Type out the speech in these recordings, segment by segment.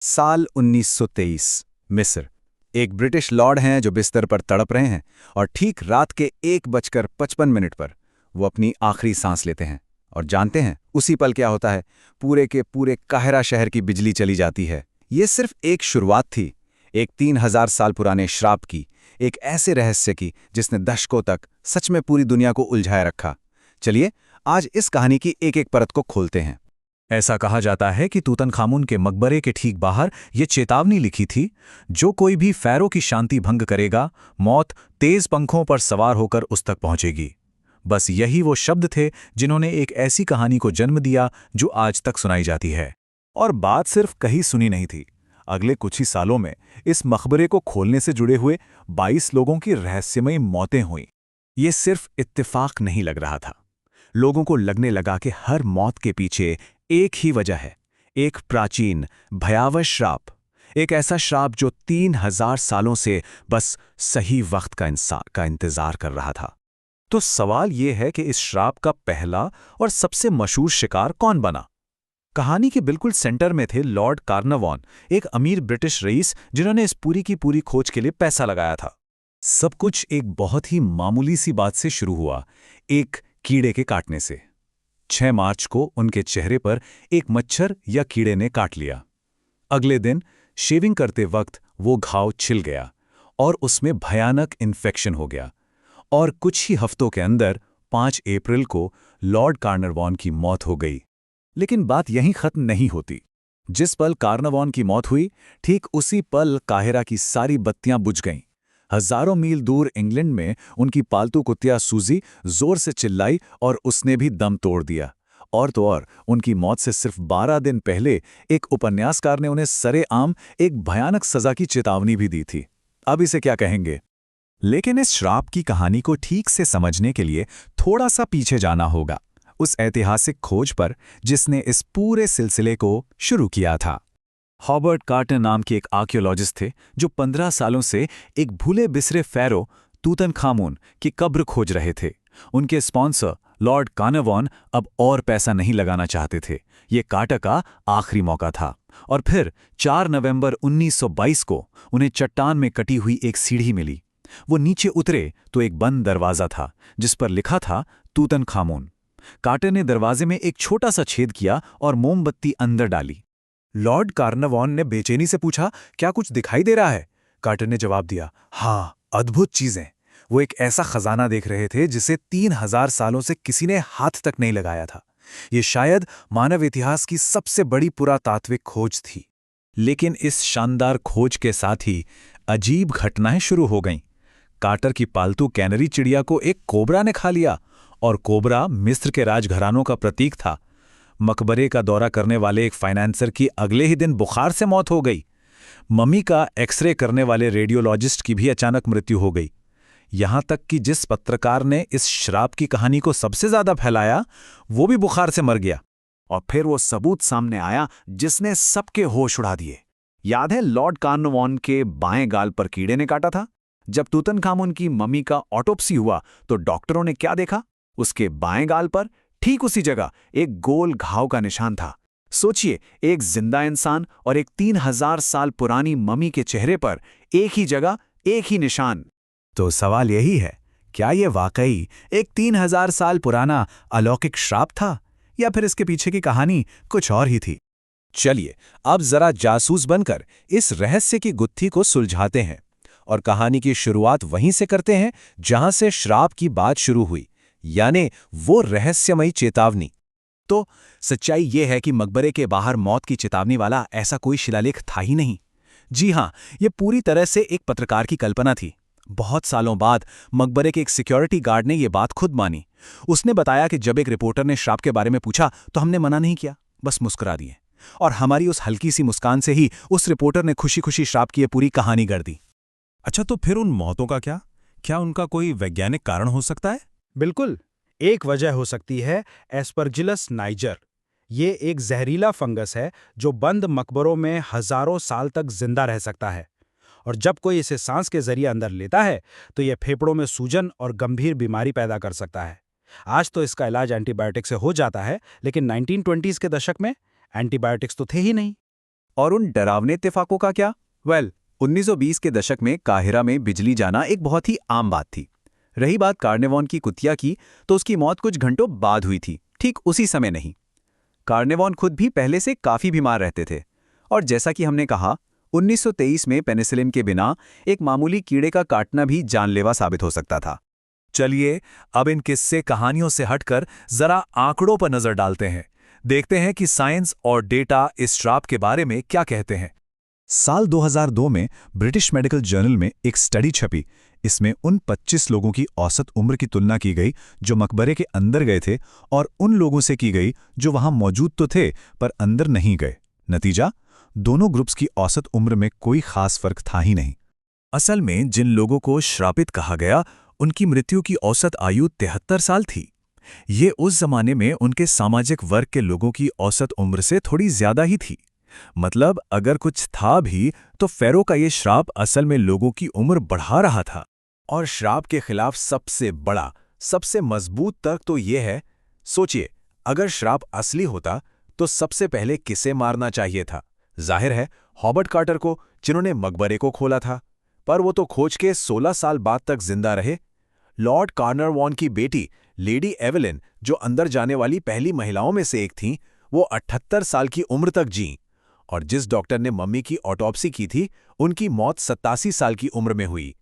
साल 1923, मिस्र। एक ब्रिटिश लॉर्ड हैं जो बिस्तर पर तड़प रहे हैं और ठीक रात के 1:55 पर वो अपनी आखिरी सांस लेते हैं। और जानते हैं उसी पल क्या होता है? पूरे के पूरे काहिरा शहर की बिजली चली जाती है। ये सिर्फ एक शुरुआत थी, एक 3000 साल पुराने श्राप की, एक ऐसे रहस्य की जिसने दशकों तक सच में पूरी दुनिया को उलझाए रखा। चलिए आज इस कहानी की एक एक परत को खोलते हैं। ऐसा कहा जाता है कि तूतनखामुन के मकबरे के ठीक बाहर ये चेतावनी लिखी थी, जो कोई भी फ़ैरो की शांति भंग करेगा, मौत तेज पंखों पर सवार होकर उस तक पहुंचेगी। बस यही वो शब्द थे जिन्होंने एक ऐसी कहानी को जन्म दिया जो आज तक सुनाई जाती है। और बात सिर्फ कहीं सुनी नहीं थी। अगले कुछ ही सालों में इस मकबरे को खोलने से जुड़े हुए 22 लोगों की रहस्यमयी मौतें हुईं। ये सिर्फ इत्तेफाक नहीं लग रहा था। लोगों को लगने लगा कि हर मौत के पीछे एक ही वजह है, एक प्राचीन भयावह श्राप, एक ऐसा श्राप जो 3000 सालों से बस सही वक्त का इंतजार कर रहा था। तो सवाल यह है कि इस श्राप का पहला और सबसे मशहूर शिकार कौन बना? कहानी के बिल्कुल सेंटर में थे लॉर्ड कार्नावॉन, एक अमीर ब्रिटिश रईस जिन्होंने इस पूरी की पूरी खोज के लिए पैसा लगाया था। सब कुछ एक बहुत ही मामूली सी बात से शुरू हुआ, एक कीड़े के काटने से। 6 मार्च को उनके चेहरे पर एक मच्छर या कीड़े ने काट लिया। अगले दिन शेविंग करते वक्त वो घाव छिल गया और उसमें भयानक इन्फेक्शन हो गया। और कुछ ही हफ्तों के अंदर 5 अप्रैल को लॉर्ड कार्नावॉन की मौत हो गई। लेकिन बात यहीं खत्म नहीं होती। जिस पल कार्नावॉन की मौत हुई, ठीक उसी पल काहिरा की सारी बत्तियां बुझ गईं। हजारों मील दूर इंग्लैंड में उनकी पालतू कुतिया सूजी जोर से चिल्लाई और उसने भी दम तोड़ दिया। और तो और उनकी मौत से सिर्फ 12 दिन पहले एक उपन्यासकार ने उन्हें सरेआम एक भयानक सजा की चेतावनी भी दी थी। अब इसे क्या कहेंगे? लेकिन इस श्राप की कहानी को ठीक से समझने के लिए थोड़ा सा पीछे जाना होगा, उस ऐतिहासिक खोज पर जिसने इस पूरे सिलसिले को शुरू किया था। हॉबर्ट कार्टर नाम के एक आर्कियोलॉजिस्ट थे जो 15 सालों से एक भूले बिसरे फ़ैरो तूतनखामुन की कब्र खोज रहे थे। उनके स्पॉन्सर लॉर्ड कार्नावॉन अब और पैसा नहीं लगाना चाहते थे। ये कार्टर का आखिरी मौका था। और फिर 4 नवंबर 1922 को उन्हें चट्टान में कटी हुई एक सीढ़ी मिली। वो नीचे उतरे तो एक बंद दरवाज़ा था जिस पर लिखा था तूतनखामुन। कार्टर ने दरवाजे में एक छोटा सा छेद किया और मोमबत्ती अंदर डाली। लॉर्ड कार्नावॉन ने बेचैनी से पूछा, क्या कुछ दिखाई दे रहा है? कार्टर ने जवाब दिया, हाँ, अद्भुत चीजें। वो एक ऐसा खजाना देख रहे थे जिसे 3000 सालों से किसी ने हाथ तक नहीं लगाया था। ये शायद मानव इतिहास की सबसे बड़ी पुरातात्विक खोज थी। लेकिन इस शानदार खोज के साथ ही अजीब घटनाएं शुरू हो गईं। कार्टर की पालतू कैनरी चिड़िया को एक कोबरा ने खा लिया, और कोबरा मिस्र के राजघरानों का प्रतीक था। मकबरे का दौरा करने वाले एक फाइनेंसर की अगले ही दिन बुखार से मौत हो गई। मम्मी का एक्सरे करने वाले रेडियोलॉजिस्ट की भी अचानक मृत्यु हो गई। यहां तक कि जिस पत्रकार ने इस श्राप की कहानी को सबसे ज्यादा फैलाया, वो भी बुखार से मर गया। और फिर वो सबूत सामने आया जिसने सबके होश उड़ा दिए। याद है लॉर्ड कार्नावॉन के बाएं गाल पर कीड़े ने काटा था? जब तूतनखामुन की मम्मी का ऑटोप्सी हुआ तो डॉक्टरों ने क्या देखा? उसके बाएं गाल पर ठीक उसी जगह एक गोल घाव का निशान था। सोचिए, एक जिंदा इंसान और एक 3000 साल पुरानी मम्मी के चेहरे पर एक ही जगह, एक ही निशान। तो सवाल यही है, क्या यह वाकई एक 3000 साल पुराना अलौकिक श्राप था, या फिर इसके पीछे की कहानी कुछ और ही थी? चलिए अब जरा जासूस बनकर इस रहस्य की गुत्थी को सुलझाते हैं और कहानी की शुरुआत वहीं से करते हैं जहां से श्राप की बात शुरू हुई, यानी वो रहस्यमयी चेतावनी। तो सच्चाई ये है कि मकबरे के बाहर मौत की चेतावनी वाला ऐसा कोई शिलालेख था ही नहीं। जी हां, ये पूरी तरह से एक पत्रकार की कल्पना थी। बहुत सालों बाद मकबरे के एक सिक्योरिटी गार्ड ने यह बात खुद मानी। उसने बताया कि जब एक रिपोर्टर ने श्राप के बारे में पूछा तो हमने मना नहीं किया, बस मुस्कुरा दिए। और हमारी उस हल्की सी मुस्कान से ही उस रिपोर्टर ने खुशी खुशी श्राप की ये पूरी कहानी गढ़ दी। अच्छा, तो फिर उन मौतों का क्या? क्या उनका कोई वैज्ञानिक कारण हो सकता है? बिल्कुल। एक वजह हो सकती है एस्परजिलस नाइजर। ये एक जहरीला फंगस है जो बंद मकबरों में हजारों साल तक जिंदा रह सकता है। और जब कोई इसे सांस के जरिए अंदर लेता है तो यह फेफड़ों में सूजन और गंभीर बीमारी पैदा कर सकता है। आज तो इसका इलाज एंटीबायोटिक से हो जाता है, लेकिन 1920s के दशक में एंटीबायोटिक्स तो थे ही नहीं। और उन डरावने इत्तेफाकों का क्या? 1920 के दशक में काहिरा में बिजली जाना एक बहुत ही आम बात थी। रही बात कार्नेवॉन की कुतिया की, तो उसकी मौत कुछ घंटों बाद हुई थी, ठीक उसी समय नहीं। कार्नेवॉन खुद भी पहले से काफी बीमार रहते थे, और जैसा कि हमने कहा, 1923 में पेनिसिलिन के बिना एक मामूली कीड़े का काटना भी जानलेवा साबित हो सकता था। चलिए अब इन किस्से कहानियों से हटकर जरा आंकड़ों पर नजर डालते हैं। देखते हैं कि साइंस और डेटा इस श्राप के बारे में क्या कहते हैं। साल 2002 में ब्रिटिश मेडिकल जर्नल में एक स्टडी छपी। इसमें उन 25 लोगों की औसत उम्र की तुलना की गई जो मकबरे के अंदर गए थे, और उन लोगों से की गई जो वहां मौजूद तो थे पर अंदर नहीं गए। नतीजा, दोनों ग्रुप्स की औसत उम्र में कोई खास फर्क था ही नहीं। असल में जिन लोगों को श्रापित कहा गया, उनकी मृत्यु की औसत आयु 73 साल थी। ये उस जमाने में उनके सामाजिक वर्ग के लोगों की औसत उम्र से थोड़ी ज्यादा ही थी। मतलब अगर कुछ था भी तो फेरो का ये श्राप असल में लोगों की उम्र बढ़ा रहा था। और श्राप के खिलाफ सबसे बड़ा, सबसे मजबूत तर्क तो ये है, सोचिए, अगर श्राप असली होता तो सबसे पहले किसे मारना चाहिए था? जाहिर है हॉबर्ट कार्टर को, जिन्होंने मकबरे को खोला था। पर वो तो खोज के 16 साल बाद तक जिंदा रहे। लॉर्ड कार्नरवॉन की बेटी लेडी एवेलिन, जो अंदर जाने वाली पहली महिलाओं में से एक थीं, वो 78 साल की उम्र तक जीं। और जिस डॉक्टर ने मम्मी की ऑटोप्सी की थी, उनकी मौत 87 साल की उम्र में हुई।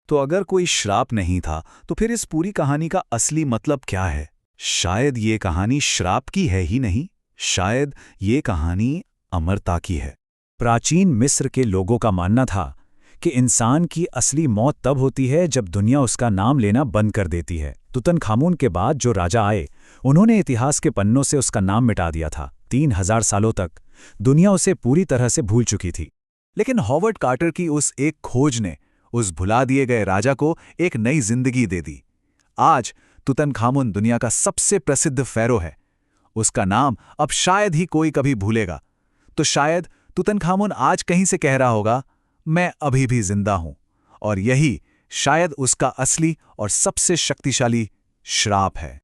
तो अगर कोई श्राप नहीं था तो फिर इस पूरी कहानी का असली मतलब क्या है? शायद ये कहानी श्राप की है ही नहीं, शायद ये कहानी अमरता की है। प्राचीन मिस्र के लोगों का मानना था कि इंसान की असली मौत तब होती है जब दुनिया उसका नाम लेना बंद कर देती है। तुतनखामुन के बाद जो राजा आए, उन्होंने इतिहास के पन्नों से उसका नाम मिटा दिया था। 3000 सालों तक दुनिया उसे पूरी तरह से भूल चुकी थी। लेकिन हॉवर्ड कार्टर की उस एक खोज ने उस भुला दिए गए राजा को एक नई जिंदगी दे दी। आज तुतनखामुन दुनिया का सबसे प्रसिद्ध फेरो है। उसका नाम अब शायद ही कोई कभी भूलेगा। तो शायद तुतनखामुन आज कहीं से कह रहा होगा, मैं अभी भी जिंदा हूं। और यही शायद उसका असली और सबसे शक्तिशाली श्राप है।